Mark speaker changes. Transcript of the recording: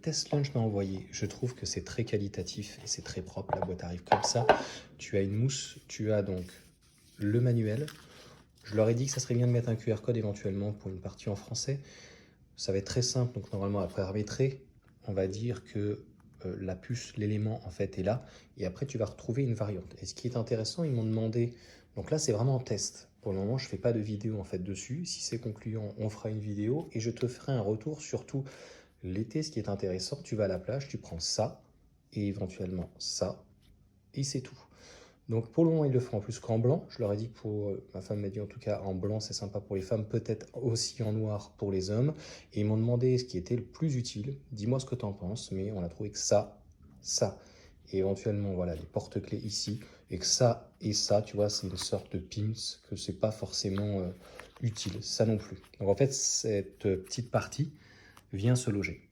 Speaker 1: Test Launch m'a envoyé. Je trouve que c'est très qualitatif et c'est très propre. La boîte arrive comme ça. Tu as une mousse, tu as donc le manuel. Je leur ai dit que ça serait bien de mettre un QR code éventuellement pour une partie en français. Ça va être très simple, donc normalement après paramétrer, on va dire que la puce, l'élément en fait est là, et après tu vas retrouver une variante. Et ce qui est intéressant, ils m'ont demandé, donc là c'est vraiment en test. Pour le moment, je ne fais pas de vidéo en fait dessus. Si c'est concluant, on fera une vidéo et je te ferai un retour. Surtout l'été, ce qui est intéressant, tu vas à la plage, tu prends ça et éventuellement ça, et c'est tout. Donc pour le moment, ils le font en plus qu'en blanc. Je leur ai dit que ma femme m'a dit en tout cas en blanc, c'est sympa pour les femmes, peut-être aussi en noir pour les hommes. Et ils m'ont demandé ce qui était le plus utile. Dis-moi ce que tu en penses, mais on a trouvé que ça, et éventuellement voilà les porte-clés ici, et que ça et ça, tu vois, c'est une sorte de pins, que c'est pas forcément utile, ça non plus. Donc en fait, cette petite partie vient se loger.